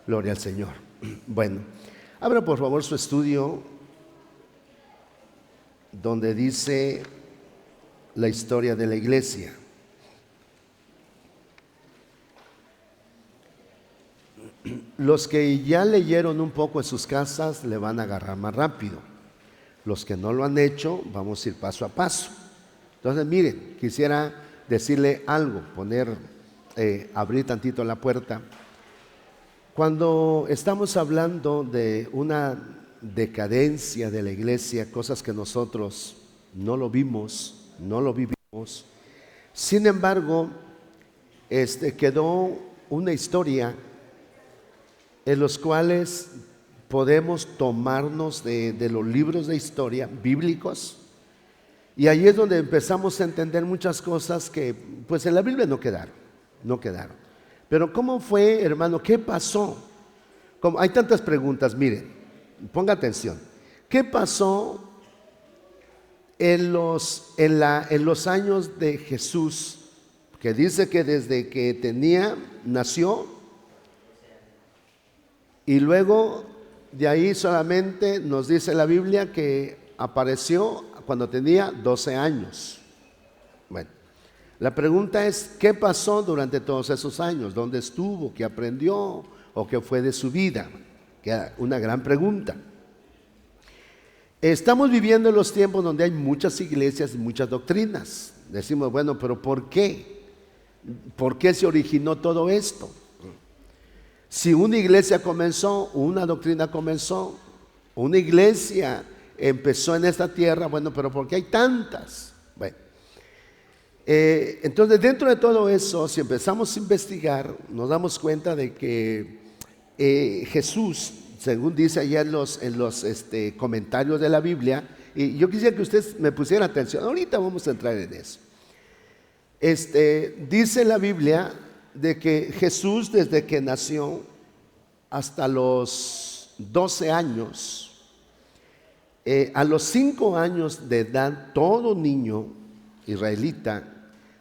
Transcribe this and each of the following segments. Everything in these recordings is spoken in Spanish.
Gloria al Señor. Bueno, abra por favor su estudio donde dice la historia de la iglesia. Los que ya leyeron un poco en sus casas le van a agarrar más rápido. Los que no lo han hecho, vamos a ir paso a paso. Entonces, miren, quisiera decirle algo, abrir tantito la puerta. Cuando estamos hablando de una decadencia de la iglesia, cosas que nosotros no lo vimos, no lo vivimos, sin embargo, quedó una historia en los cuales podemos tomarnos de los libros de historia bíblicos, y ahí es donde empezamos a entender muchas cosas que pues en la Biblia no quedaron. Pero ¿cómo fue, hermano? ¿Qué pasó? Hay tantas preguntas, miren, ponga atención. ¿Qué pasó en los años de Jesús? Que dice que desde que nació, y luego de ahí solamente nos dice la Biblia que apareció cuando tenía 12 años. Bueno, la pregunta es, ¿qué pasó durante todos esos años? ¿Dónde estuvo? ¿Qué aprendió? ¿O qué fue de su vida? Que una gran pregunta. Estamos viviendo en los tiempos donde hay muchas iglesias y muchas doctrinas. Decimos, bueno, pero ¿por qué? ¿Por qué se originó todo esto? Si una iglesia comenzó, una doctrina comenzó, una iglesia empezó en esta tierra, bueno, pero ¿por qué hay tantas? Bueno, entonces dentro de todo eso, si empezamos a investigar, nos damos cuenta de que Jesús, según dice allá en los comentarios de la Biblia, y yo quisiera que usted me pusiera atención, ahorita vamos a entrar en eso. Dice la Biblia de que Jesús, desde que nació hasta los 12 años, a los 5 años de edad, todo niño israelita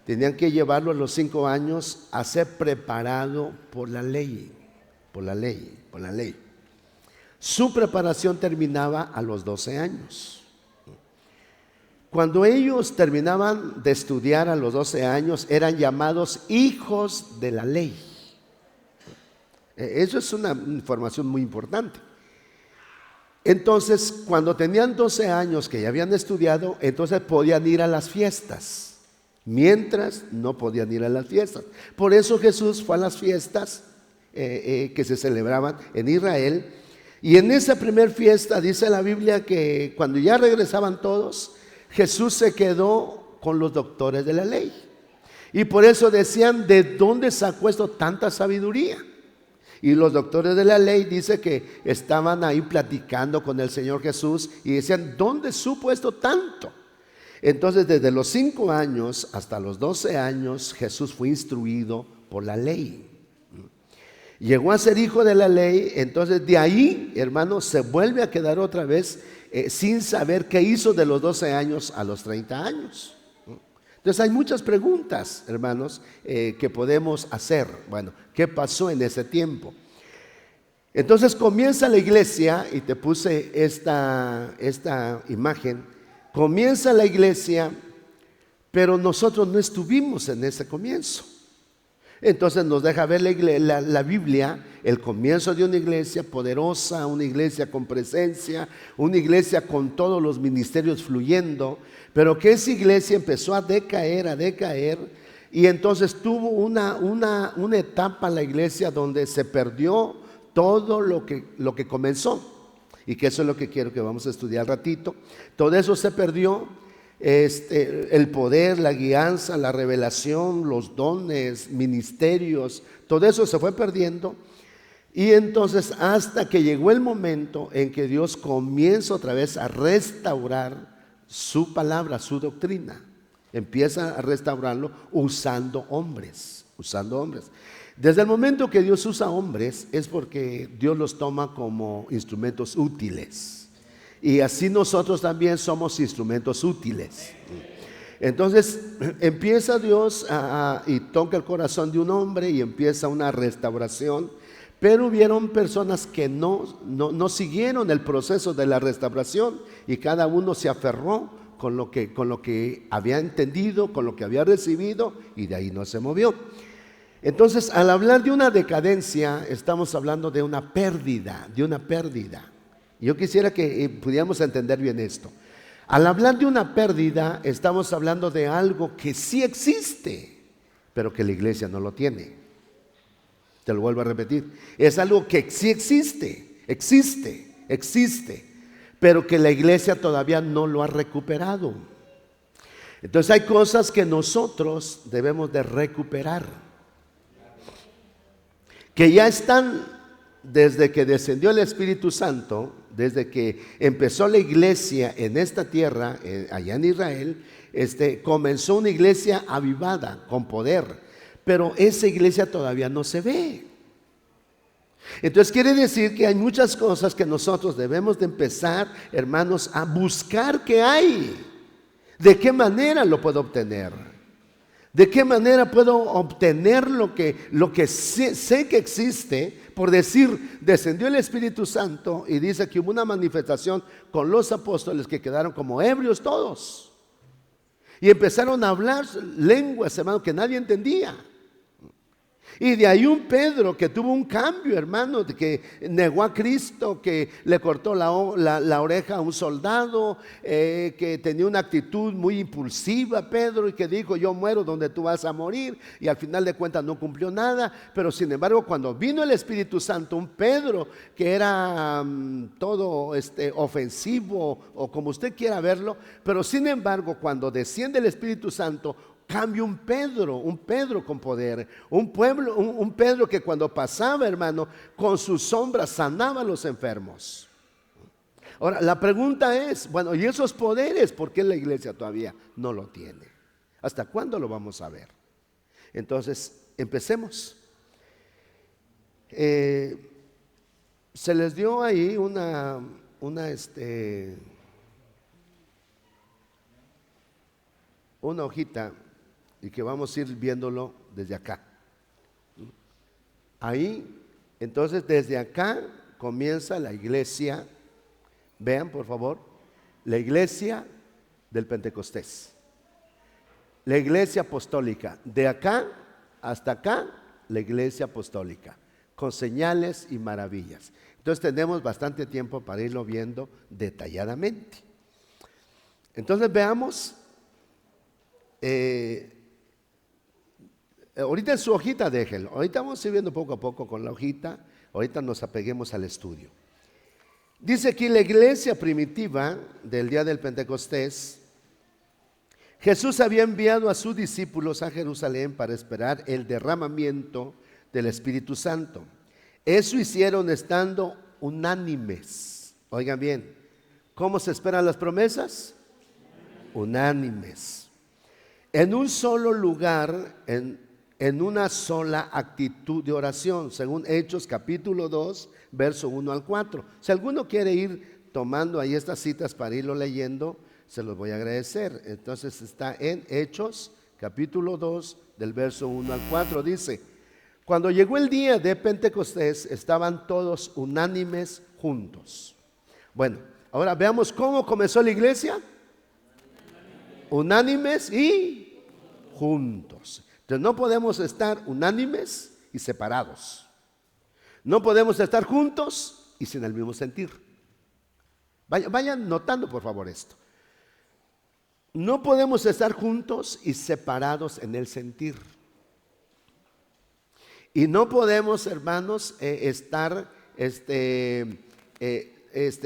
tenían que llevarlo a los 5 años a ser preparado por la ley. Su preparación terminaba a los 12 años. Cuando ellos terminaban de estudiar a los 12 años, eran llamados hijos de la ley. Eso es una información muy importante. Entonces, cuando tenían 12 años que ya habían estudiado, entonces podían ir a las fiestas. Mientras no podían ir a las fiestas. Por eso Jesús fue a las fiestas que se celebraban en Israel. Y en esa primer fiesta dice la Biblia que cuando ya regresaban todos, Jesús se quedó con los doctores de la ley. Y por eso decían, ¿de dónde sacó esto tanta sabiduría? Y los doctores de la ley dice que estaban ahí platicando con el Señor Jesús y decían, ¿dónde supo esto tanto? Entonces desde los 5 años hasta los 12 años Jesús fue instruido por la ley. Llegó a ser hijo de la ley, entonces de ahí, hermano, se vuelve a quedar otra vez sin saber qué hizo de los 12 años a los 30 años. Entonces hay muchas preguntas, hermanos, que podemos hacer. Bueno, ¿qué pasó en ese tiempo? Entonces comienza la iglesia, y te puse esta imagen. Comienza la iglesia, pero nosotros no estuvimos en ese comienzo. Entonces nos deja ver la Biblia, el comienzo de una iglesia poderosa, una iglesia con presencia, una iglesia con todos los ministerios fluyendo, pero que esa iglesia empezó a decaer, y entonces tuvo una etapa en la iglesia donde se perdió todo lo que comenzó, y que eso es lo que quiero que vamos a estudiar al ratito. Todo eso se perdió. El poder, la guianza, la revelación, los dones, ministerios, todo eso se fue perdiendo. Y entonces hasta que llegó el momento en que Dios comienza otra vez a restaurar su palabra, su doctrina. Empieza a restaurarlo usando hombres. Desde el momento que Dios usa hombres es porque Dios los toma como instrumentos útiles. Y así nosotros también somos instrumentos útiles. Entonces empieza Dios y toca el corazón de un hombre y empieza una restauración. Pero hubieron personas que no siguieron el proceso de la restauración y cada uno se aferró con lo que había entendido, con lo que había recibido, y de ahí no se movió. Entonces, al hablar de una decadencia, estamos hablando de una pérdida, Yo quisiera que pudiéramos entender bien esto. Al hablar de una pérdida, estamos hablando de algo que sí existe, pero que la iglesia no lo tiene. Te lo vuelvo a repetir. Es algo que sí existe, pero que la iglesia todavía no lo ha recuperado. Entonces hay cosas que nosotros debemos de recuperar, que ya están desde que descendió el Espíritu Santo, desde que empezó la iglesia en esta tierra, allá en Israel, comenzó una iglesia avivada, con poder, pero esa iglesia todavía no se ve. Entonces quiere decir que hay muchas cosas que nosotros debemos de empezar, hermanos, a buscar qué hay. ¿De qué manera lo puedo obtener? ¿De qué manera puedo obtener lo que sé que existe? Por decir, descendió el Espíritu Santo y dice que hubo una manifestación con los apóstoles que quedaron como ebrios todos. Y empezaron a hablar lenguas, hermano, que nadie entendía. Y de ahí un Pedro que tuvo un cambio, hermano, que negó a Cristo, que le cortó la oreja a un soldado, que tenía una actitud muy impulsiva, Pedro, y que dijo: yo muero donde tú vas a morir, y al final de cuentas no cumplió nada. Pero sin embargo, cuando vino el Espíritu Santo, un Pedro que era todo ofensivo, o como usted quiera verlo, pero sin embargo, cuando desciende el Espíritu Santo, cambia un Pedro con poder, un Pedro que cuando pasaba, hermano, con sus sombras sanaba a los enfermos. Ahora, la pregunta es, bueno, ¿y esos poderes por qué la iglesia todavía no lo tiene? ¿Hasta cuándo lo vamos a ver? Entonces, empecemos. Se les dio ahí una hojita, y que vamos a ir viéndolo desde acá. Ahí, entonces desde acá comienza la iglesia. Vean por favor, la iglesia del Pentecostés, la iglesia apostólica. De acá hasta acá, la iglesia apostólica, con señales y maravillas. Entonces tenemos bastante tiempo para irlo viendo detalladamente. Entonces veamos. Ahorita en su hojita déjenlo. Ahorita vamos a ir viendo poco a poco con la hojita. Ahorita nos apeguemos al estudio. Dice aquí la iglesia primitiva del día del Pentecostés. Jesús había enviado a sus discípulos a Jerusalén para esperar el derramamiento del Espíritu Santo. Eso hicieron estando unánimes. Oigan bien, ¿cómo se esperan las promesas? Unánimes. En un solo lugar, en una sola actitud de oración, según Hechos capítulo 2, verso 1 al 4. Si alguno quiere ir tomando ahí estas citas para irlo leyendo, se los voy a agradecer. Entonces está en Hechos capítulo 2, del verso 1 al 4. Dice: cuando llegó el día de Pentecostés, estaban todos unánimes juntos. Bueno, ahora veamos cómo comenzó la iglesia. Unánimes y juntos. Entonces no podemos estar unánimes y separados. No podemos estar juntos y sin el mismo sentir. Vayan notando por favor esto. No podemos estar juntos y separados en el sentir. Y no podemos, hermanos, estar,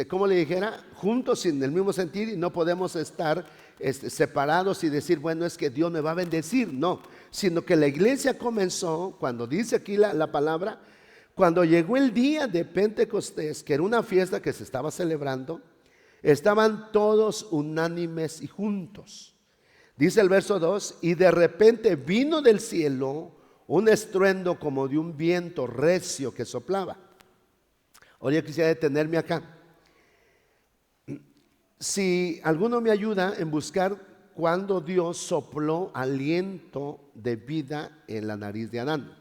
¿cómo le dijera? Juntos sin el mismo sentir, y no podemos estar separados y decir, bueno, es que Dios me va a bendecir. No, sino que la iglesia comenzó, cuando dice aquí la palabra, cuando llegó el día de Pentecostés, que era una fiesta que se estaba celebrando, estaban todos unánimes y juntos. Dice el verso 2: y de repente vino del cielo un estruendo como de un viento recio que soplaba. Ahora yo quisiera detenerme acá. Si alguno me ayuda en buscar cuando Dios sopló aliento de vida en la nariz de Adán.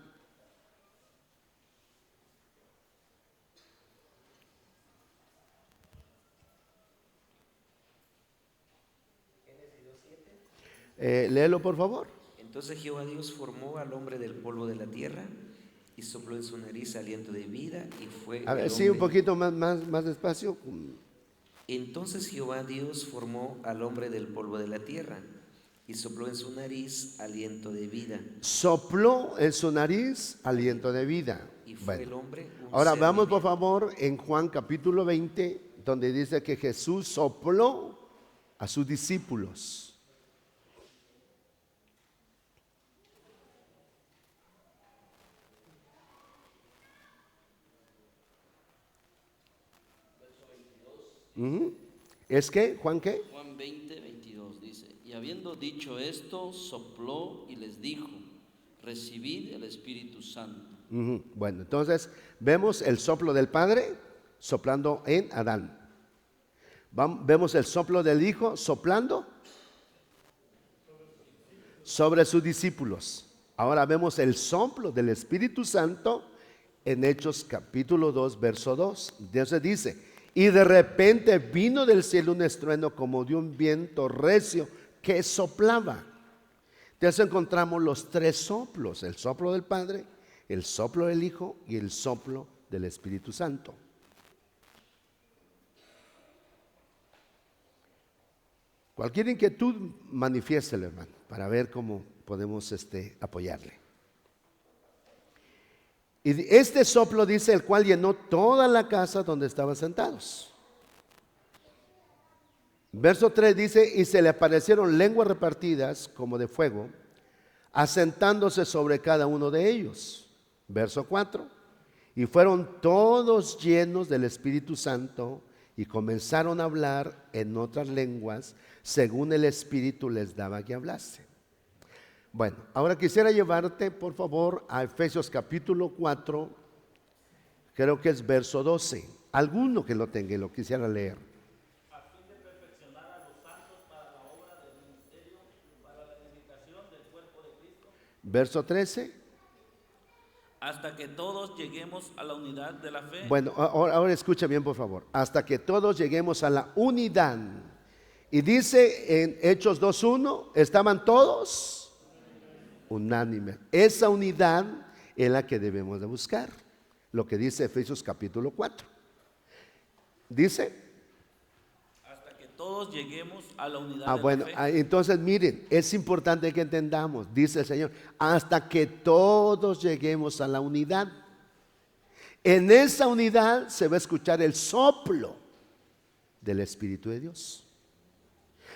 Léelo por favor. Entonces Jehová Dios formó al hombre del polvo de la tierra y sopló en su nariz aliento de vida y fue A ver, el sí, un hombre. poquito más despacio. Entonces Jehová Dios formó al hombre del polvo de la tierra y sopló en su nariz aliento de vida. Sopló en su nariz aliento de vida. Y fue el Bueno, hombre un ahora ser vamos por viviente. favor en Juan capítulo 20, donde dice que Jesús sopló a sus discípulos. ¿Es que Juan qué? Juan 20, 22 dice, y habiendo dicho esto, sopló y les dijo, recibid el Espíritu Santo. Bueno, entonces vemos el soplo del Padre soplando en Adán. Vemos el soplo del Hijo soplando sobre sus discípulos. Ahora vemos el soplo del Espíritu Santo en Hechos capítulo 2, verso 2. Entonces dice, y de repente vino del cielo un estruendo como de un viento recio que soplaba. Entonces encontramos los tres soplos, el soplo del Padre, el soplo del Hijo y el soplo del Espíritu Santo. Cualquier inquietud, manifiéstelo, hermano, para ver cómo podemos apoyarle. Y este soplo dice, el cual llenó toda la casa donde estaban sentados. Verso 3 dice, y se le aparecieron lenguas repartidas como de fuego, asentándose sobre cada uno de ellos. Verso 4, y fueron todos llenos del Espíritu Santo y comenzaron a hablar en otras lenguas según el Espíritu les daba que hablase. Bueno, ahora quisiera llevarte por favor a Efesios capítulo 4, creo que es verso 12. Alguno que lo tenga y lo quisiera leer. A fin de perfeccionar a los santos para la obra del ministerio, para la edificación del cuerpo de Cristo. Verso 13. Hasta que todos lleguemos a la unidad de la fe. Bueno, ahora escucha bien por favor. Hasta que todos lleguemos a la unidad. Y dice en Hechos 2:1, estaban todos unánimes. Esa unidad es la que debemos de buscar. Lo que dice Efesios capítulo 4. Dice. Hasta que todos lleguemos a la unidad de la Bueno, fe. entonces miren, es importante que entendamos, dice el Señor, hasta que todos lleguemos a la unidad. En esa unidad se va a escuchar el soplo del Espíritu de Dios.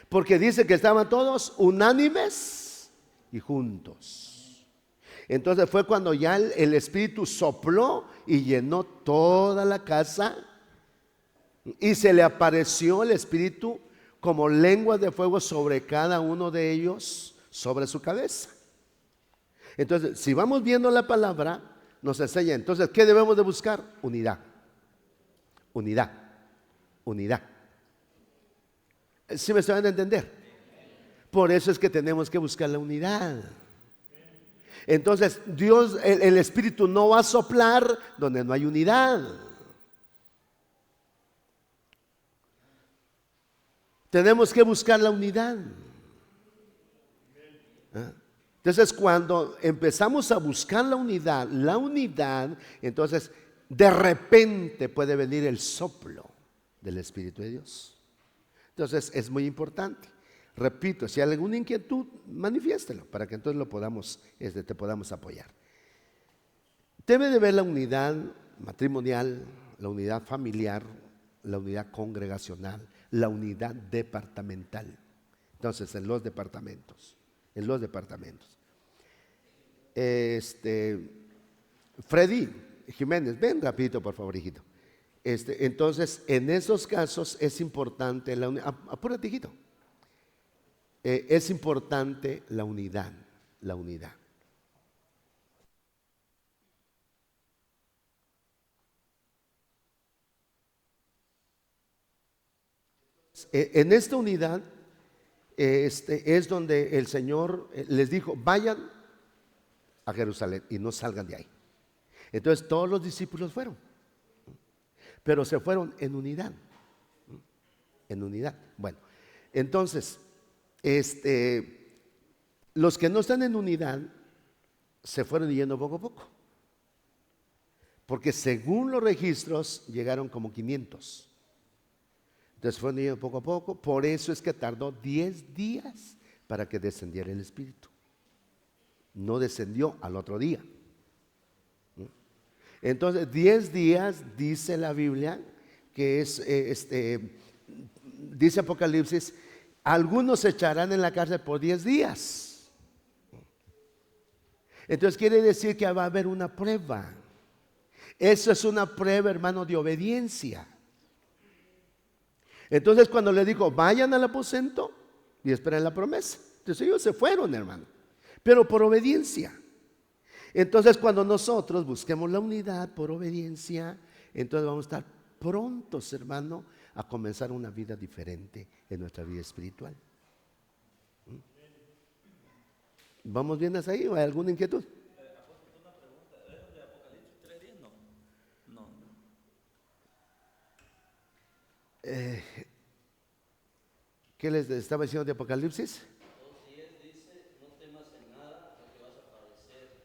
Porque dice que estaban todos unánimes y juntos. Entonces fue cuando ya el Espíritu sopló y llenó toda la casa. Y se le apareció el Espíritu como lenguas de fuego sobre cada uno de ellos, sobre su cabeza. Entonces, si vamos viendo la palabra, nos enseña. Entonces, ¿qué debemos de buscar? Unidad. Unidad. Unidad. ¿Sí me saben entender? Por eso es que tenemos que buscar la unidad. Entonces, Dios, el Espíritu no va a soplar donde no hay unidad. Tenemos que buscar la unidad. Entonces, cuando empezamos a buscar la unidad, entonces de repente puede venir el soplo del Espíritu de Dios. Entonces, es muy importante. Repito, si hay alguna inquietud, manifiéstelo para que entonces lo podamos, te podamos apoyar. Debe de ver la unidad matrimonial, la unidad familiar, la unidad congregacional, la unidad departamental. Entonces, en los departamentos. Freddy Jiménez, ven rapidito por favor, hijito. Entonces, en esos casos es importante la unidad. Apúrate, hijito. Es importante la unidad. En esta unidad es donde el Señor les dijo, vayan a Jerusalén y no salgan de ahí. Entonces todos los discípulos fueron, pero se fueron en unidad. Bueno, entonces Los que no están en unidad se fueron yendo poco a poco, porque según los registros llegaron como 500. Entonces fueron yendo poco a poco. Por eso es que tardó 10 días para que descendiera el Espíritu. No descendió al otro día. Entonces 10 días dice la Biblia que es, dice Apocalipsis, algunos se echarán en la cárcel por 10 días. Entonces quiere decir que va a haber una prueba. Eso es una prueba, hermano, de obediencia. Entonces cuando le dijo, vayan al aposento y esperen la promesa. Entonces ellos se fueron, hermano, pero por obediencia. Entonces cuando nosotros busquemos la unidad por obediencia, entonces vamos a estar prontos, hermano, a comenzar una vida diferente en nuestra vida espiritual. ¿Vamos bien hasta ahí o hay alguna inquietud? Una pregunta, ¿es de Apocalipsis 3:10? No. ¿Qué les estaba diciendo de Apocalipsis? 2:10 dice, no temas en nada porque vas a padecer.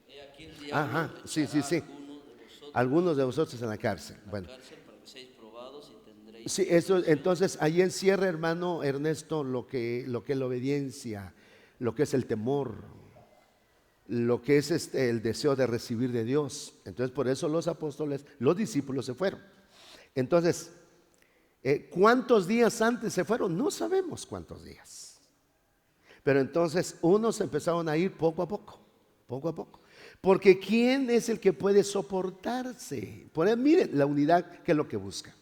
He aquí el Ajá, diablo sí. echará Algunos de vosotros en la cárcel. Bueno, cárcel para que seáis probados y tendréis. sí, eso, entonces ahí encierra, hermano Ernesto, lo que es la obediencia, lo que es el temor, lo que es el deseo de recibir de Dios. Entonces por eso los apóstoles, los discípulos se fueron. Entonces, ¿cuántos días antes se fueron? No sabemos cuántos días. Pero entonces unos empezaron a ir poco a poco, poco a poco. Porque ¿quién es el que puede soportarse? Miren la unidad que es lo que busca.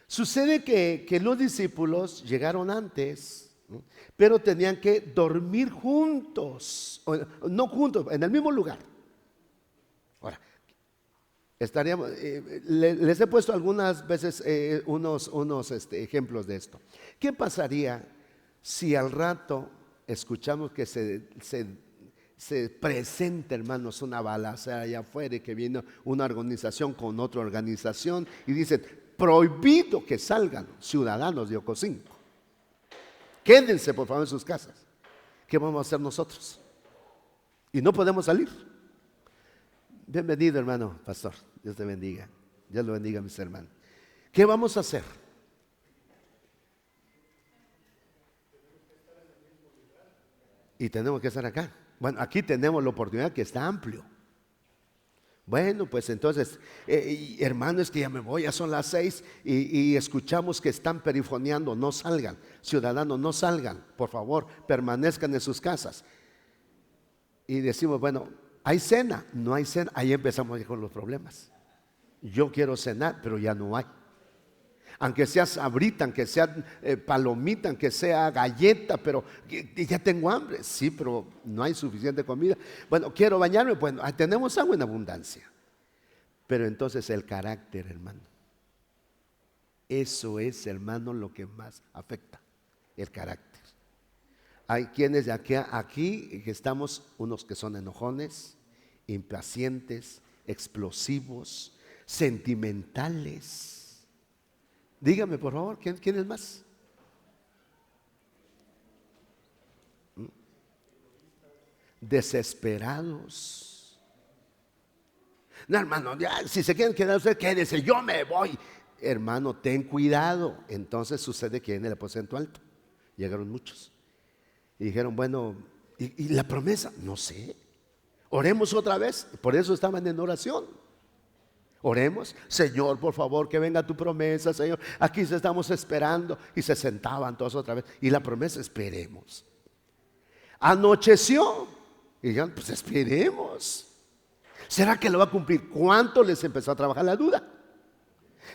Sucede que los discípulos llegaron antes, ¿no? Pero tenían que dormir juntos, no juntos, en el mismo lugar. Ahora, les he puesto algunas veces unos ejemplos de esto. ¿Qué pasaría si al rato escuchamos que se presenta, hermanos, una balacera allá afuera y que viene una organización con otra organización y dicen, prohibido que salgan ciudadanos de Ocosinco, quédense por favor en sus casas? ¿Qué vamos a hacer nosotros? Y no podemos salir. Bienvenido, hermano pastor, Dios te bendiga, Dios lo bendiga, mis hermanos. ¿Qué vamos a hacer? Y tenemos que estar acá. Bueno, aquí tenemos la oportunidad que está amplio. Bueno, pues entonces, hermano, es que ya me voy, ya son las 6 y escuchamos que están perifoneando, no salgan, ciudadanos, no salgan, por favor, permanezcan en sus casas. Y decimos, bueno, ¿hay cena? No hay cena, ahí empezamos con los problemas. Yo quiero cenar, pero ya no hay. Aunque sea sabrita, aunque sea palomita, aunque sea galleta, pero ya tengo hambre. Sí, pero no hay suficiente comida. Bueno, quiero bañarme, bueno, tenemos agua en abundancia. Pero entonces el carácter, hermano. Eso es, hermano, lo que más afecta, el carácter. Hay quienes de aquí que estamos, unos que son enojones, impacientes, explosivos, sentimentales. Dígame, por favor, ¿quién es más? Desesperados. No, hermano, ya, si se quieren quedar ustedes, quédense, yo me voy. Hermano, ten cuidado. Entonces sucede que en el aposento alto llegaron muchos y dijeron, bueno, ¿y la promesa? No sé, oremos otra vez. Por eso estaban en oración. Oremos, Señor, por favor, que venga tu promesa, Señor. Aquí estamos esperando. Y se sentaban todos otra vez. Y la promesa, esperemos. Anocheció. Y dijeron, pues esperemos. ¿Será que lo va a cumplir? ¿Cuánto les empezó a trabajar la duda?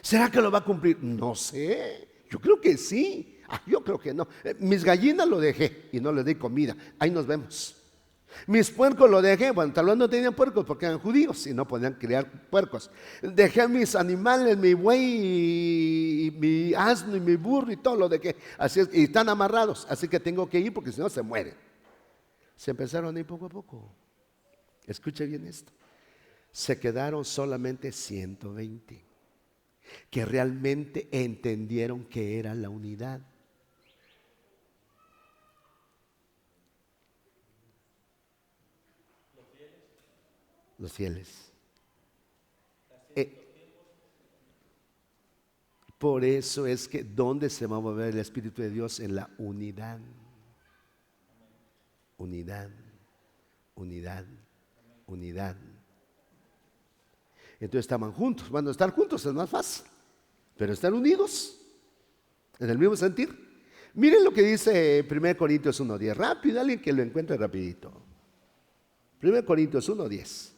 ¿Será que lo va a cumplir? No sé. Yo creo que sí. Yo creo que no. Mis gallinas lo dejé y no les di comida. Ahí nos vemos. Mis puercos lo dejé, bueno, tal vez no tenían puercos porque eran judíos y no podían criar puercos. Dejé mis animales, mi buey, y mi asno y mi burro y todo lo dejé. Así es, y están amarrados, así que tengo que ir porque si no se mueren. Se empezaron a ir poco a poco. Escuche bien esto. Se quedaron solamente 120 que realmente entendieron que era la unidad. Los fieles. Por eso es que ¿dónde se va a mover el Espíritu de Dios? En la unidad. Unidad, unidad, unidad. Entonces estaban juntos. Bueno, estar juntos es más fácil, pero estar unidos en el mismo sentir. Miren lo que dice 1 Corintios 1:10. Rápido, alguien que lo encuentre rapidito. 1 Corintios 1:10.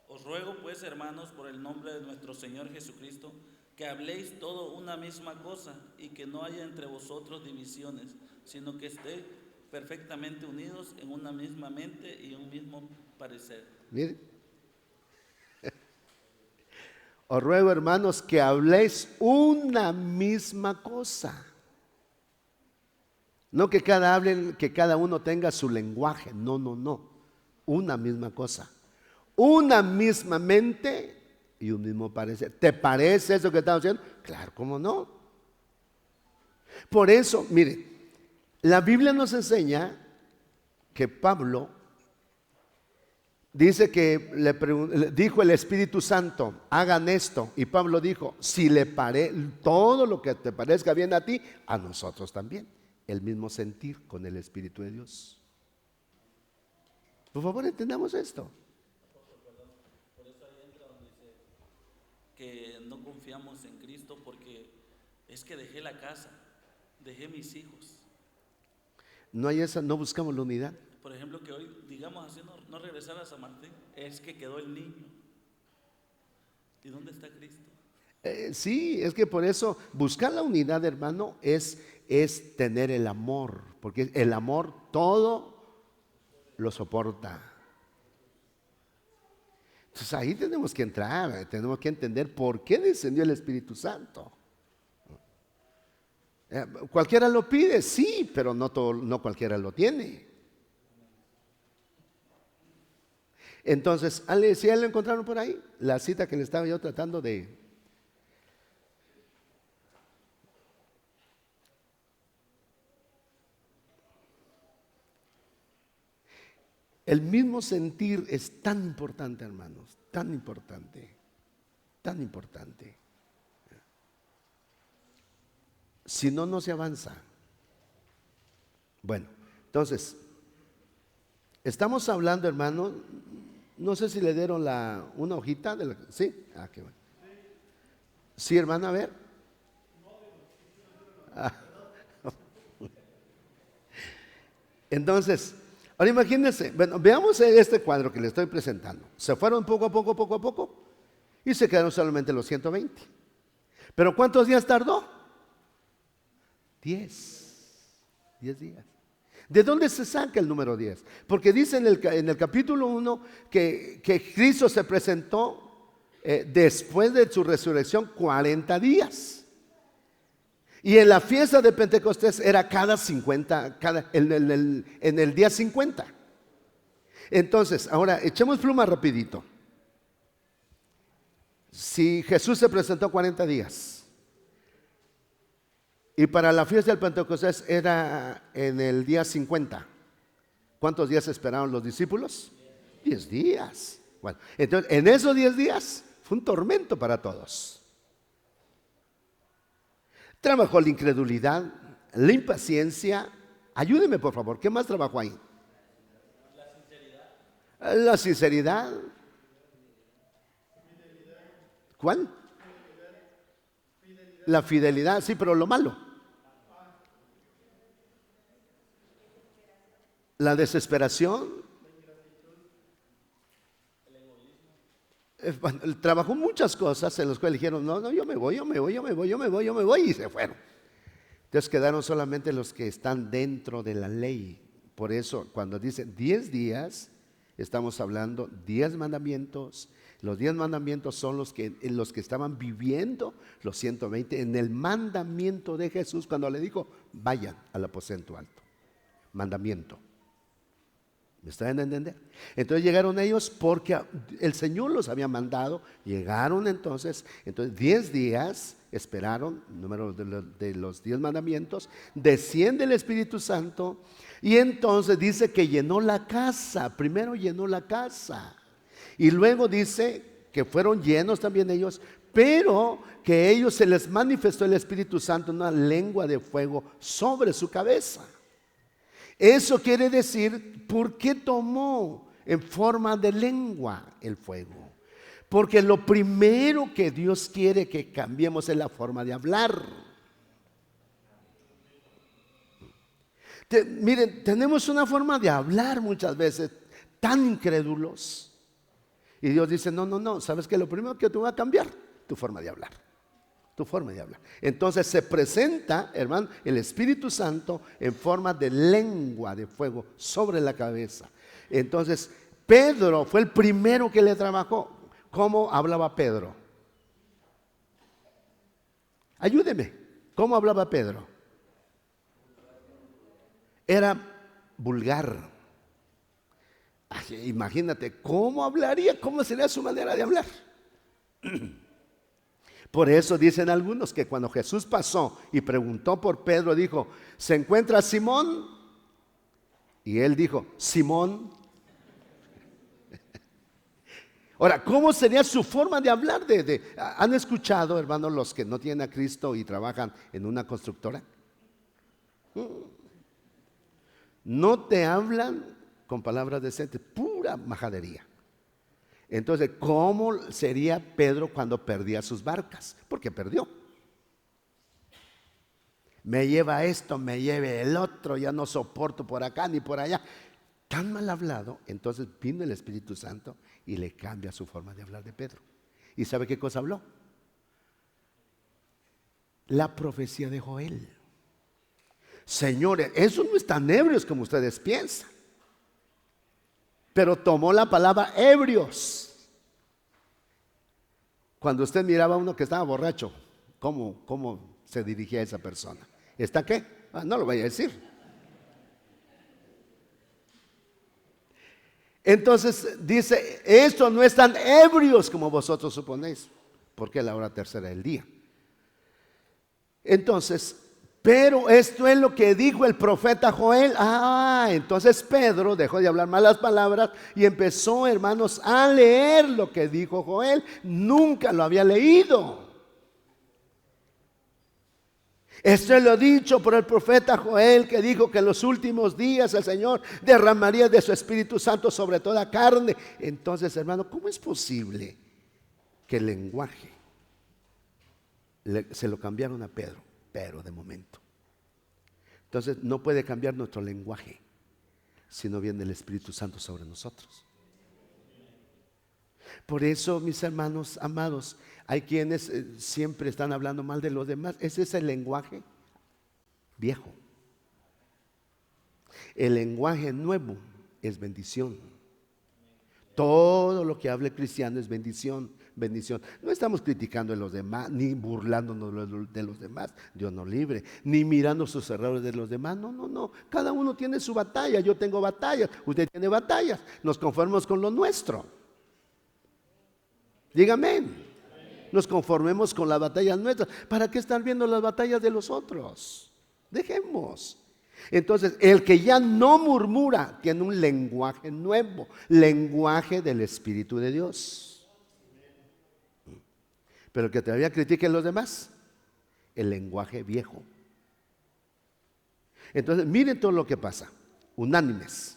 Os ruego pues, hermanos, por el nombre de nuestro Señor Jesucristo, que habléis todo una misma cosa y que no haya entre vosotros divisiones, sino que estéis perfectamente unidos en una misma mente y un mismo parecer. Miren. Os ruego, hermanos, que habléis una misma cosa. No que cada uno tenga su lenguaje. No, no, no. Una misma cosa. Una misma mente y un mismo parecer. ¿Te parece eso que estamos haciendo? Claro, ¿cómo no? Por eso, mire, la Biblia nos enseña que Pablo dice que le dijo el Espíritu Santo, hagan esto. Y Pablo dijo, si todo lo que te parezca bien a ti, a nosotros también. El mismo sentir con el Espíritu de Dios. Por favor, entendamos esto. Por eso ahí entra donde dice que no confiamos en Cristo porque es que dejé la casa, dejé mis hijos. No hay esa, no buscamos la unidad. Por ejemplo, que hoy, digamos así, no regresar a San Martín, es que quedó el niño. ¿Y dónde está Cristo? Sí, es que por eso buscar la unidad, hermano, es tener el amor, porque el amor todo lo soporta. Entonces ahí tenemos que entrar, tenemos que entender por qué descendió el Espíritu Santo. Cualquiera lo pide, sí, pero no cualquiera lo tiene. Entonces, si ya lo encontraron por ahí, la cita que le estaba yo tratando de... El mismo sentir es tan importante, hermanos, tan importante, tan importante. Si no, no se avanza. Bueno, entonces, estamos hablando, hermano, no sé si le dieron una hojita, ¿sí? Qué bueno. Sí, hermana, a ver. Entonces, ahora imagínense, bueno, veamos este cuadro que le estoy presentando. Se fueron poco a poco, y se quedaron solamente los 120. ¿Pero cuántos días tardó? 10 días. ¿De dónde se saca el número 10? Porque dice en el capítulo 1 que Cristo se presentó después de su resurrección 40 días. Y en la fiesta de Pentecostés era en el día 50. Entonces, ahora echemos pluma rapidito. Si Jesús se presentó 40 días y para la fiesta del Pentecostés era en el día 50, ¿cuántos días esperaron los discípulos? 10 días. Bueno, entonces en esos 10 días fue un tormento para todos. Trabajó la incredulidad, la impaciencia. Ayúdeme, por favor, ¿qué más trabajó ahí? La sinceridad. ¿Cuál? La fidelidad, sí, pero lo malo. La desesperación. Trabajó muchas cosas en las cuales dijeron, no, yo me voy, y se fueron. Entonces quedaron solamente los que están dentro de la ley. Por eso cuando dice 10 días, estamos hablando 10 mandamientos. Los 10 mandamientos son los que estaban viviendo los 120 en el mandamiento de Jesús cuando le dijo, vayan al aposento alto. Mandamiento. ¿Me están a entender? Entonces llegaron ellos porque el Señor los había mandado. Llegaron entonces 10 días esperaron, número de los 10 mandamientos. Desciende el Espíritu Santo. Y entonces dice que llenó la casa, primero llenó la casa. Y luego dice que fueron llenos también ellos, pero que a ellos se les manifestó el Espíritu Santo en una lengua de fuego sobre su cabeza. Eso quiere decir, ¿por qué tomó en forma de lengua el fuego? Porque lo primero que Dios quiere que cambiemos es la forma de hablar. Miren, tenemos una forma de hablar muchas veces tan incrédulos. Y Dios dice, no, ¿sabes qué? Lo primero que te va a cambiar, tu forma de hablar. Tu forma de hablar. Entonces se presenta, hermano, el Espíritu Santo en forma de lengua de fuego sobre la cabeza. Entonces, Pedro fue el primero que le trabajó. ¿Cómo hablaba Pedro? Ayúdeme. ¿Cómo hablaba Pedro? Era vulgar. Ay, imagínate, ¿cómo hablaría? ¿Cómo sería su manera de hablar? Por eso dicen algunos que cuando Jesús pasó y preguntó por Pedro, dijo, ¿se encuentra Simón? Y él dijo, Simón. Ahora, ¿cómo sería su forma de hablar? ¿Han escuchado, hermanos, los que no tienen a Cristo y trabajan en una constructora? No te hablan con palabras decentes, pura majadería. Entonces, ¿cómo sería Pedro cuando perdía sus barcas? Porque perdió. Me lleva esto, me lleve el otro, ya no soporto por acá ni por allá. Tan mal hablado, entonces vino el Espíritu Santo y le cambia su forma de hablar de Pedro. ¿Y sabe qué cosa habló? La profecía de Joel. Señores, esos no están ebrios como ustedes piensan. Pero tomó la palabra ebrios. Cuando usted miraba a uno que estaba borracho, ¿cómo se dirigía a esa persona? ¿Está qué? No lo voy a decir. Entonces dice, estos no están ebrios como vosotros suponéis, porque es la hora tercera del día. Entonces, pero esto es lo que dijo el profeta Joel. Entonces Pedro dejó de hablar malas palabras y empezó, hermanos, a leer lo que dijo Joel. Nunca lo había leído. Esto es lo dicho por el profeta Joel, que dijo que en los últimos días el Señor derramaría de su Espíritu Santo sobre toda carne. Entonces, hermano, ¿cómo es posible que el lenguaje se lo cambiaron a Pedro? Pero de momento. Entonces no puede cambiar nuestro lenguaje si no viene el Espíritu Santo sobre nosotros. Por eso, mis hermanos amados, hay quienes siempre están hablando mal de los demás. Ese es el lenguaje viejo. El lenguaje nuevo es bendición. Todo lo que hable cristiano es bendición. Bendición. No estamos criticando a los demás, ni burlándonos de los demás, Dios nos libre, ni mirando sus errores de los demás. No. Cada uno tiene su batalla. Yo tengo batallas, usted tiene batallas. Nos conformamos con lo nuestro. Dígame. Nos conformemos con las batallas nuestras. ¿Para qué estar viendo las batallas de los otros? Dejemos. Entonces, el que ya no murmura tiene un lenguaje nuevo, lenguaje del Espíritu de Dios. Pero el que todavía critique a los demás, el lenguaje viejo. Entonces, miren todo lo que pasa, unánimes.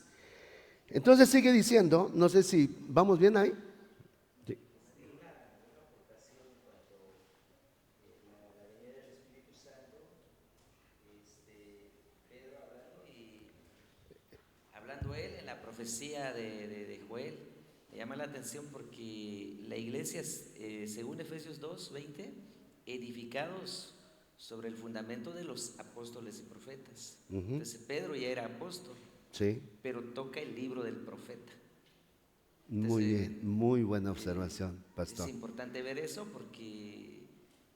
Entonces sigue diciendo, no sé si vamos bien ahí. Sí. Hablando él en la profecía de Joel, me llama la atención porque la iglesia, según Efesios 2:20, edificados sobre el fundamento de los apóstoles y profetas. Entonces Pedro ya era apóstol, Sí. pero toca el libro del profeta. Muy bien, muy buena observación, pastor. Es importante ver eso porque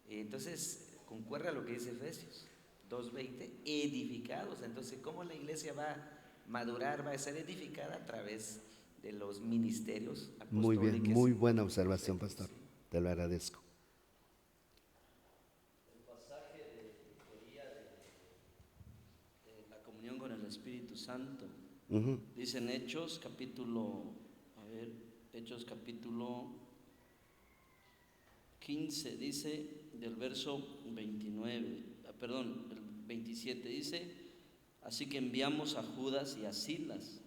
entonces concuerda lo que dice Efesios 2:20, edificados. Entonces, ¿cómo la iglesia va a madurar, va a ser edificada? A través de los ministerios apostólicos. Muy bien, muy buena observación, pastor. Te lo agradezco. El pasaje de la comunión con el Espíritu Santo Santo. Ujú. Dice en Hechos capítulo 15, dice del verso 27, dice: así que enviamos a Judas y a Silas,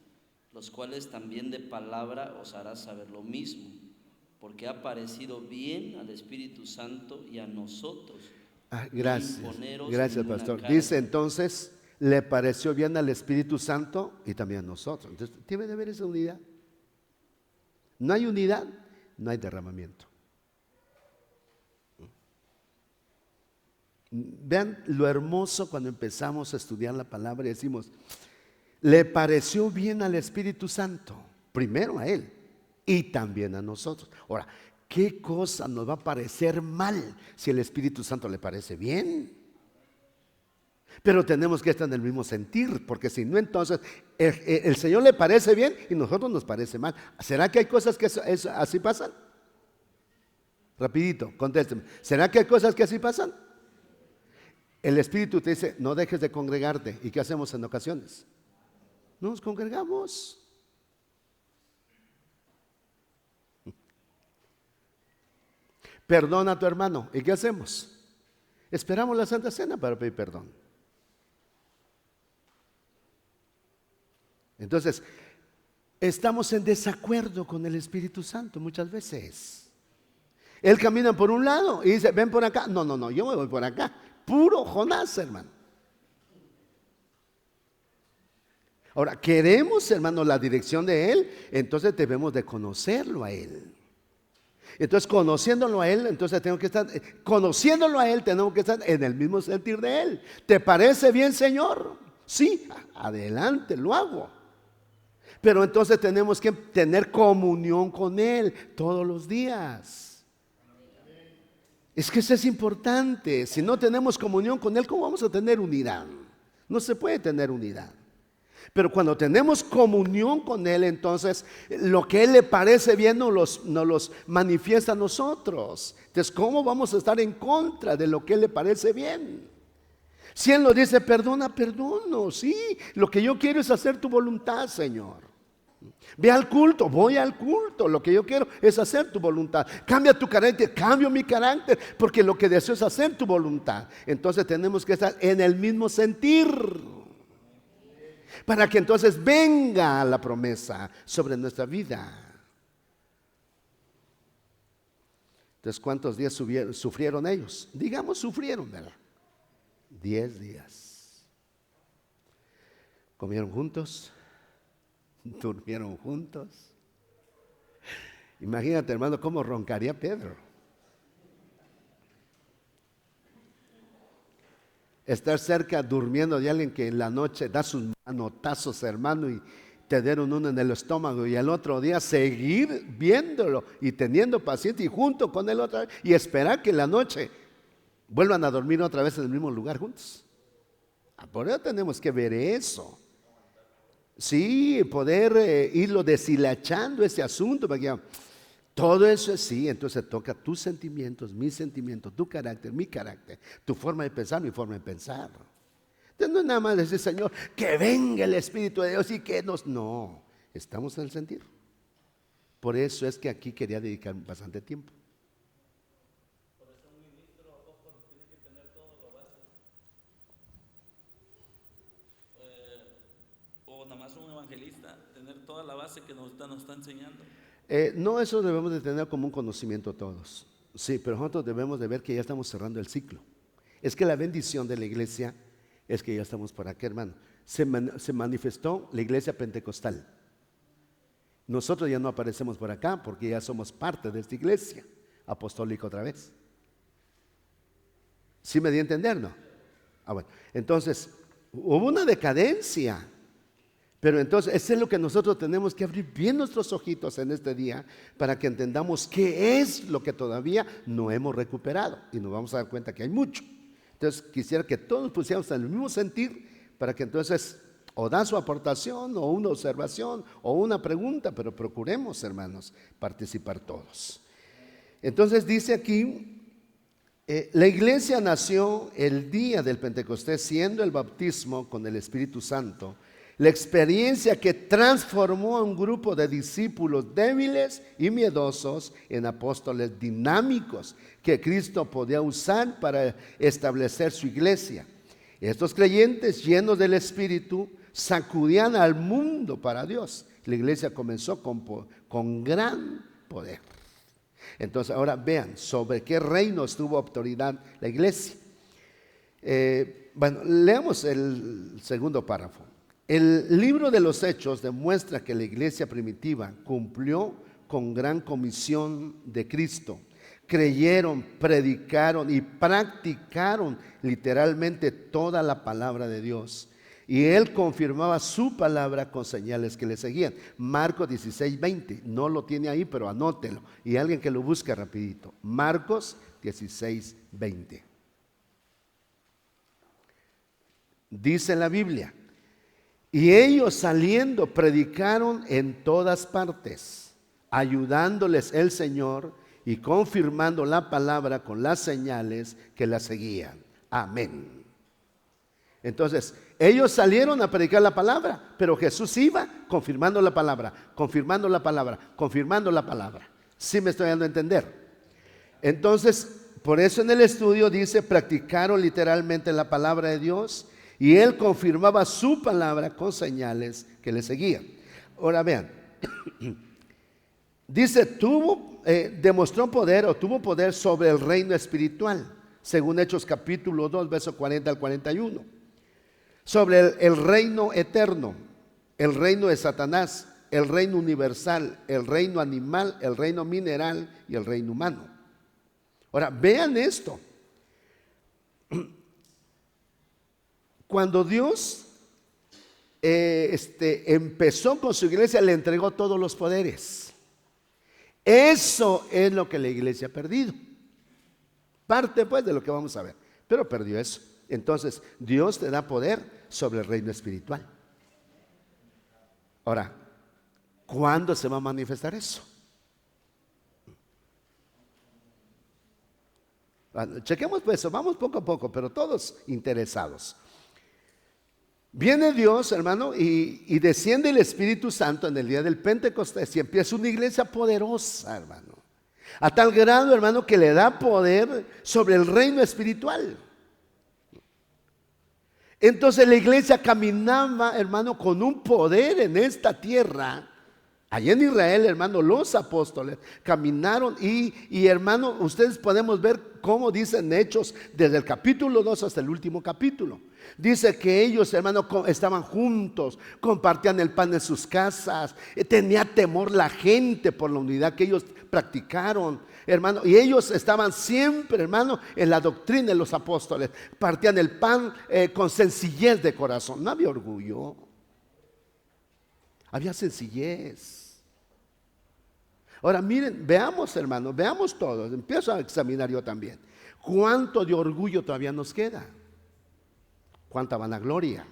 los cuales también de palabra os hará saber lo mismo, porque ha parecido bien al Espíritu Santo y a nosotros. Gracias, imponeros gracias ninguna pastor. carga. Dice entonces, le pareció bien al Espíritu Santo y también a nosotros. Entonces, debe de haber esa unidad. No hay unidad, no hay derramamiento. Vean lo hermoso cuando empezamos a estudiar la palabra y decimos, le pareció bien al Espíritu Santo, primero a Él y también a nosotros. Ahora, ¿qué cosa nos va a parecer mal si el Espíritu Santo le parece bien? Pero tenemos que estar en el mismo sentir, porque si no, entonces el Señor le parece bien y nosotros nos parece mal. ¿Será que hay cosas que así pasan? Rapidito, contésteme. ¿Será que hay cosas que así pasan? El Espíritu te dice, no dejes de congregarte. ¿Y qué hacemos en ocasiones? Nos congregamos. Perdona a tu hermano. ¿Y qué hacemos? Esperamos la Santa Cena para pedir perdón. Entonces, estamos en desacuerdo con el Espíritu Santo muchas veces. Él camina por un lado y dice, ven por acá. No, yo me voy por acá. Puro Jonás, hermano. Ahora, queremos, hermano, la dirección de Él, entonces debemos de conocerlo a Él. Entonces, conociéndolo a Él, entonces tenemos que estar en el mismo sentir de Él. ¿Te parece bien, Señor? Sí, adelante, lo hago. Pero entonces tenemos que tener comunión con Él todos los días. Es que eso es importante. Si no tenemos comunión con Él, ¿cómo vamos a tener unidad? No se puede tener unidad. Pero cuando tenemos comunión con Él, entonces lo que Él le parece bien nos los manifiesta a nosotros. Entonces, ¿cómo vamos a estar en contra de lo que Él le parece bien? Si Él nos dice, perdona, perdono. Sí, lo que yo quiero es hacer tu voluntad, Señor. Ve al culto, voy al culto. Lo que yo quiero es hacer tu voluntad. Cambia tu carácter, cambio mi carácter, porque lo que deseo es hacer tu voluntad. Entonces tenemos que estar en el mismo sentir, para que entonces venga la promesa sobre nuestra vida. Entonces, ¿cuántos días sufrieron ellos? Digamos sufrieron, ¿verdad? 10 días. Comieron juntos, durmieron juntos. Imagínate, hermano, cómo roncaría Pedro. Estar cerca durmiendo de alguien que en la noche da sus manotazos, hermano, y te dieron uno en el estómago, y al otro día seguir viéndolo y teniendo paciencia y junto con él otra vez y esperar que en la noche vuelvan a dormir otra vez en el mismo lugar juntos. Por eso tenemos que ver eso. Sí, poder irlo deshilachando ese asunto, porque todo eso es sí. Entonces toca tus sentimientos, mis sentimientos, tu carácter, mi carácter, tu forma de pensar, mi forma de pensar. Entonces no es nada más decir, Señor, que venga el Espíritu de Dios y que nos... No, estamos en el sentir. Por eso es que aquí quería dedicar bastante tiempo. Por eso un ministro, apóstol, tiene que tener todo lo básico. O nada más un evangelista, tener toda la base que nos está enseñando. No, eso debemos de tener como un conocimiento todos. Sí, pero nosotros debemos de ver que ya estamos cerrando el ciclo. Es que la bendición de la iglesia es que ya estamos por acá, hermano. Se manifestó la iglesia pentecostal. Nosotros ya no aparecemos por acá porque ya somos parte de esta iglesia apostólica otra vez. ¿Sí me di a entender, no? Bueno, entonces hubo una decadencia. Pero entonces, eso es lo que nosotros tenemos que abrir bien nuestros ojitos en este día para que entendamos qué es lo que todavía no hemos recuperado. Y nos vamos a dar cuenta que hay mucho. Entonces, quisiera que todos pusiéramos en el mismo sentir para que entonces o da su aportación o una observación o una pregunta, pero procuremos, hermanos, participar todos. Entonces dice aquí, la iglesia nació el día del Pentecostés, siendo el bautismo con el Espíritu Santo La experiencia que transformó a un grupo de discípulos débiles y miedosos en apóstoles dinámicos que Cristo podía usar para establecer su iglesia. Estos creyentes llenos del Espíritu sacudían al mundo para Dios. La iglesia comenzó con gran poder. Entonces ahora vean sobre qué reino tuvo autoridad la iglesia. Leamos el segundo párrafo. El libro de los Hechos demuestra que la iglesia primitiva cumplió con gran comisión de Cristo. Creyeron, predicaron y practicaron literalmente toda la palabra de Dios. Y Él confirmaba su palabra con señales que le seguían. Marcos 16:20, no lo tiene ahí, pero anótelo. Y alguien que lo busque rapidito. Marcos 16:20. Dice la Biblia: y ellos saliendo predicaron en todas partes, ayudándoles el Señor y confirmando la palabra con las señales que la seguían. Amén. Entonces, ellos salieron a predicar la palabra, pero Jesús iba confirmando la palabra, confirmando la palabra, confirmando la palabra. ¿Sí me estoy dando a entender? Entonces, por eso en el estudio dice, practicaron literalmente la palabra de Dios y Él confirmaba su palabra con señales que le seguían. Ahora vean, dice, demostró poder o tuvo poder sobre el reino espiritual, según Hechos capítulo 2, verso 40 al 41. Sobre el reino eterno, el reino de Satanás, el reino universal, el reino animal, el reino mineral y el reino humano. Ahora, vean esto. Cuando Dios empezó con su iglesia, le entregó todos los poderes. Eso es lo que la iglesia ha perdido. Parte pues de lo que vamos a ver, pero perdió eso. Entonces, Dios te da poder sobre el reino espiritual. Ahora, ¿cuándo se va a manifestar eso? Chequemos pues eso, vamos poco a poco, pero todos interesados. Viene Dios, hermano, y desciende el Espíritu Santo en el día del Pentecostés y empieza una iglesia poderosa, hermano. A tal grado, hermano, que le da poder sobre el reino espiritual. Entonces la iglesia caminaba, hermano, con un poder en esta tierra. Allá en Israel, hermano, los apóstoles caminaron y hermano, ustedes podemos ver cómo dicen Hechos desde el capítulo 2 hasta el último capítulo. Dice que ellos, hermano, estaban juntos, compartían el pan en sus casas, tenía temor la gente por la unidad que ellos practicaron, hermano, y ellos estaban siempre, hermano, en la doctrina de los apóstoles, partían el pan con sencillez de corazón, no había orgullo, había sencillez. Ahora miren, veamos, hermano, veamos todos, empiezo a examinar yo también, ¿cuánto de orgullo todavía nos queda? ¿Cuánta vanagloria?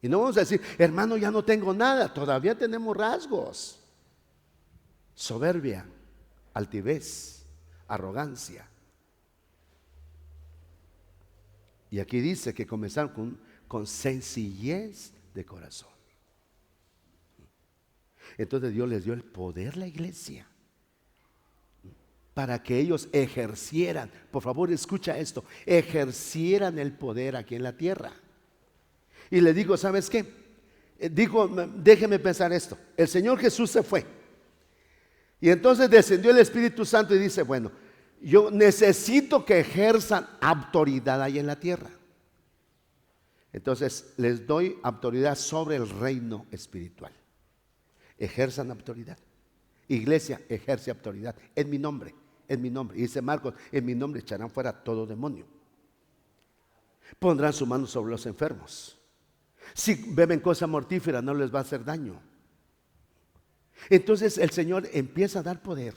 Y no vamos a decir, hermano, ya no tengo nada, todavía tenemos rasgos. Soberbia, altivez, arrogancia. Y aquí dice que comenzaron con sencillez de corazón. Entonces Dios les dio el poder a la iglesia para que ellos ejercieran, por favor escucha esto, ejercieran el poder aquí en la tierra. Y le digo, ¿sabes qué? Digo, déjeme pensar esto, el Señor Jesús se fue y entonces descendió el Espíritu Santo y dice, bueno, yo necesito que ejerzan autoridad ahí en la tierra. Entonces les doy autoridad sobre el reino espiritual. Ejerzan autoridad. Iglesia, ejerce autoridad en mi nombre, en mi nombre. Y dice Marcos, en mi nombre echarán fuera todo demonio. Pondrán su mano sobre los enfermos. Si beben cosa mortífera no les va a hacer daño. Entonces el Señor empieza a dar poder.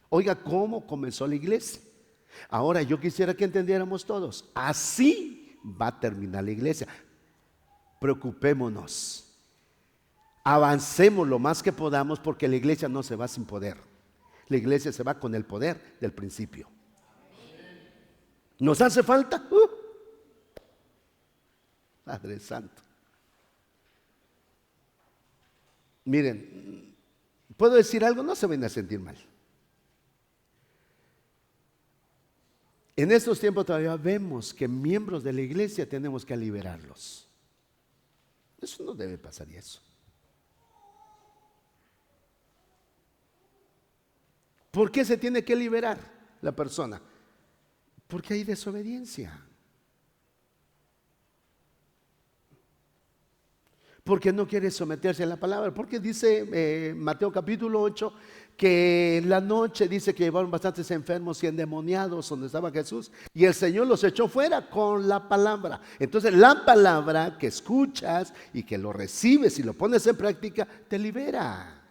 Oiga cómo comenzó la iglesia. Ahora yo quisiera que entendiéramos todos. Así va a terminar la iglesia. Preocupémonos. Avancemos lo más que podamos porque la iglesia no se va sin poder. La iglesia se va con el poder del principio. ¿Nos hace falta? Padre Santo. Miren, ¿puedo decir algo? No se van a sentir mal. En estos tiempos todavía vemos que miembros de la iglesia tenemos que liberarlos. Eso no debe pasar y eso. ¿Por qué se tiene que liberar la persona? Porque hay desobediencia. Porque no quiere someterse a la palabra. Porque dice Mateo capítulo 8 que en la noche dice que llevaron bastantes enfermos y endemoniados donde estaba Jesús, y el Señor los echó fuera con la palabra. Entonces la palabra que escuchas y que lo recibes y lo pones en práctica te libera.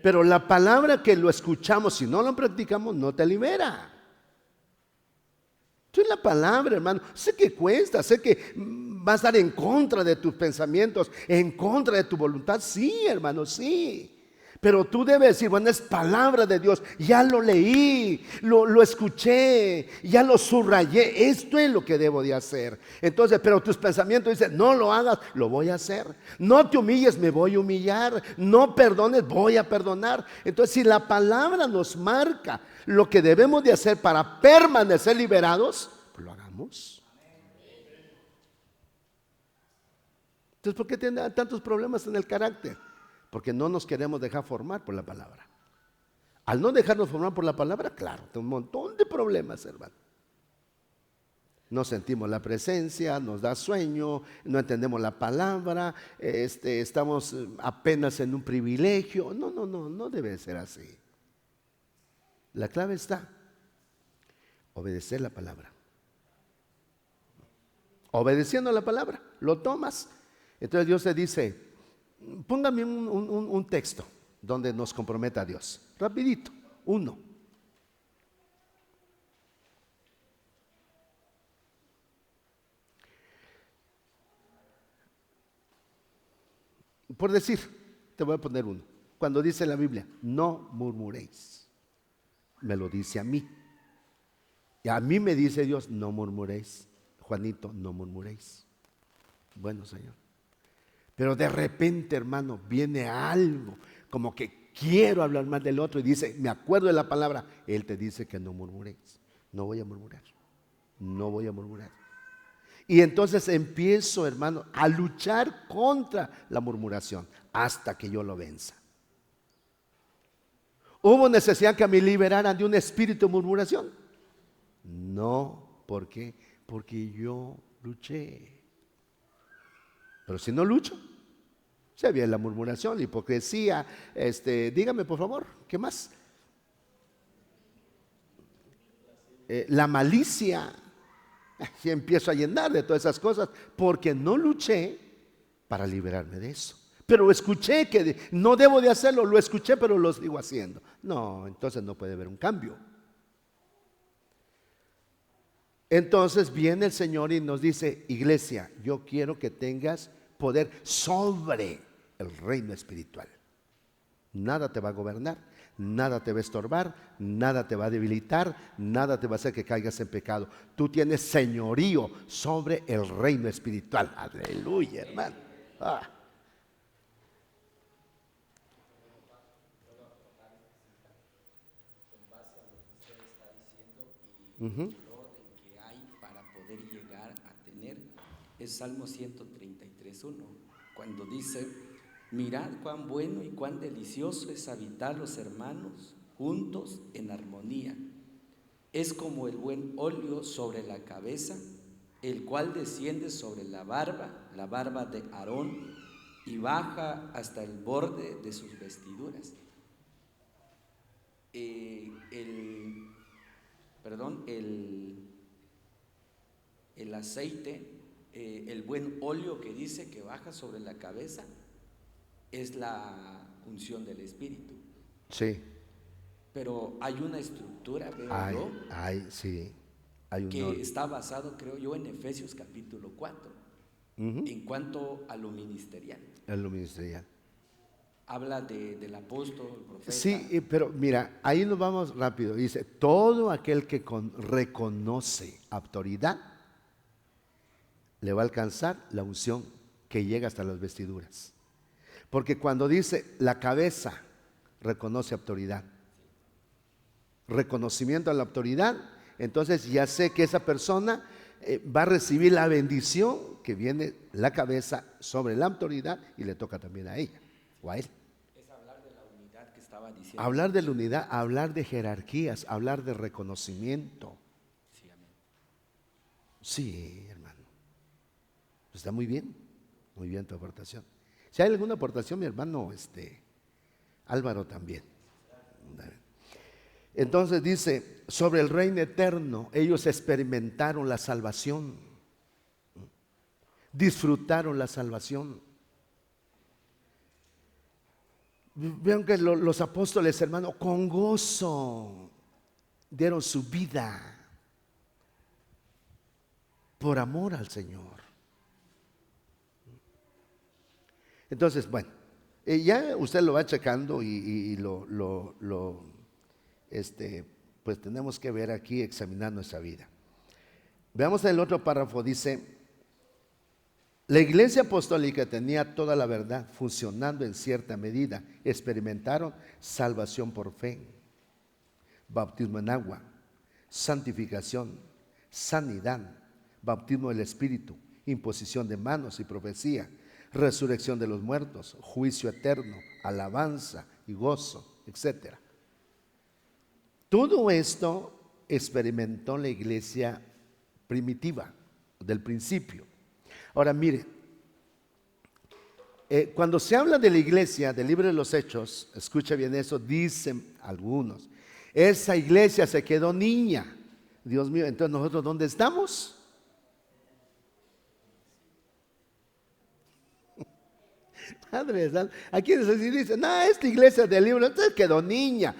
Pero la palabra que lo escuchamos, si no lo practicamos, no te libera. Esto es la palabra, hermano. Sé que cuesta, sé que va a estar en contra de tus pensamientos, en contra de tu voluntad. Sí, hermano, sí. Pero tú debes decir, bueno, es palabra de Dios. Ya lo leí, lo escuché, ya lo subrayé. Esto es lo que debo de hacer. Entonces, pero tus pensamientos dicen, no lo hagas, lo voy a hacer. No te humilles, me voy a humillar. No perdones, voy a perdonar. Entonces, si la palabra nos marca lo que debemos de hacer para permanecer liberados, pues lo hagamos. Entonces, ¿por qué tienen tantos problemas en el carácter? Porque no nos queremos dejar formar por la palabra. Al no dejarnos formar por la palabra, claro, tenemos un montón de problemas, hermano. No sentimos la presencia, nos da sueño, no entendemos la palabra, estamos apenas en un privilegio. No debe ser así. La clave está, obedecer la palabra. Obedeciendo la palabra, lo tomas. Entonces Dios te dice, póngame un texto donde nos comprometa a Dios. Rapidito, uno. Por decir, te voy a poner uno. Cuando dice la Biblia, no murmuréis. Me lo dice a mí. Y a mí me dice Dios, no murmuréis. Juanito, no murmuréis. Bueno, Señor. Pero de repente, hermano, viene algo como que quiero hablar más del otro y dice, me acuerdo de la palabra. Él te dice que no murmuréis. No voy a murmurar. No voy a murmurar. Y entonces empiezo, hermano, a luchar contra la murmuración hasta que yo lo venza. ¿Hubo necesidad que me liberaran de un espíritu de murmuración? No, ¿por qué? Porque yo luché. Pero si no lucho, se viene la murmuración, la hipocresía. Dígame por favor, ¿qué más? La malicia. Y empiezo a llenar de todas esas cosas porque no luché para liberarme de eso. Pero escuché que no debo de hacerlo, lo escuché, pero lo sigo haciendo. No, entonces no puede haber un cambio. Entonces viene el Señor y nos dice, iglesia, yo quiero que tengas poder sobre el reino espiritual. Nada te va a gobernar, nada te va a estorbar, nada te va a debilitar, nada te va a hacer que caigas en pecado. Tú tienes señorío sobre el reino espiritual. Aleluya, hermano. Es Salmo 133:1, cuando dice, mirad cuán bueno y cuán delicioso es habitar los hermanos juntos en armonía. Es como el buen óleo sobre la cabeza, el cual desciende sobre la barba de Aarón, y baja hasta el borde de sus vestiduras. El aceite, el buen óleo que dice que baja sobre la cabeza, es la unción del Espíritu. Sí. Pero hay una estructura, sí, hay que está basado, creo yo, en Efesios capítulo 4, en cuanto a lo ministerial. En lo ministerial. Habla del apóstol, el profeta. Sí, pero mira, ahí nos vamos rápido. Dice, todo aquel que reconoce autoridad, le va a alcanzar la unción que llega hasta las vestiduras. Porque cuando dice la cabeza reconoce autoridad, reconocimiento a la autoridad, entonces ya sé que esa persona va a recibir la bendición que viene la cabeza sobre la autoridad y le toca también a ella o a él. Es hablar de la unidad que estaba diciendo. Hablar de la unidad, hablar de jerarquías, hablar de reconocimiento. Sí, amén. Sí, hermano. Está muy bien tu aportación. Si hay alguna aportación, mi hermano Álvaro también. Entonces dice, sobre el reino eterno, ellos experimentaron la salvación, disfrutaron la salvación. Vean que los apóstoles, hermano, con gozo dieron su vida por amor al Señor. Entonces, bueno, ya usted lo va checando y pues tenemos que ver aquí, examinar nuestra vida. Veamos el otro párrafo, dice, la iglesia apostólica tenía toda la verdad funcionando en cierta medida. Experimentaron salvación por fe, bautismo en agua, santificación, sanidad, bautismo del Espíritu, imposición de manos y profecía, resurrección de los muertos, juicio eterno, alabanza y gozo, etc. Todo esto experimentó la iglesia primitiva, del principio. Ahora mire, cuando se habla de la iglesia del libro de los Hechos, escucha bien eso, dicen algunos, esa iglesia se quedó niña. Dios mío, entonces nosotros ¿dónde estamos? Padre, aquí dicen, no, esta iglesia del libro se quedó niña.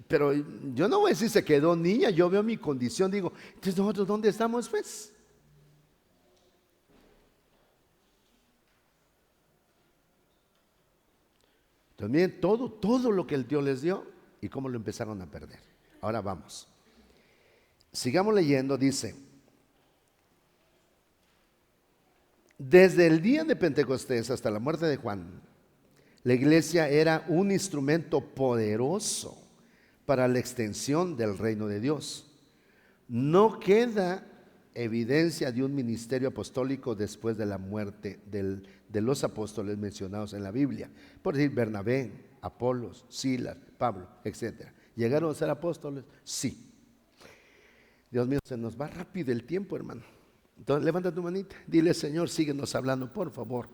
Pero yo no voy a decir se quedó niña, yo veo mi condición, digo, entonces nosotros ¿dónde estamos pues? También todo lo que el Dios les dio y cómo lo empezaron a perder. Ahora vamos. Sigamos leyendo, dice, desde el día de Pentecostés hasta la muerte de Juan, la iglesia era un instrumento poderoso para la extensión del reino de Dios. No queda evidencia de un ministerio apostólico después de la muerte de los apóstoles mencionados en la Biblia. Por decir, Bernabé, Apolos, Silas, Pablo, etc. ¿Llegaron a ser apóstoles? Sí. Dios mío, se nos va rápido el tiempo, hermano. Entonces, levanta tu manita, dile, Señor, síguenos hablando, por favor.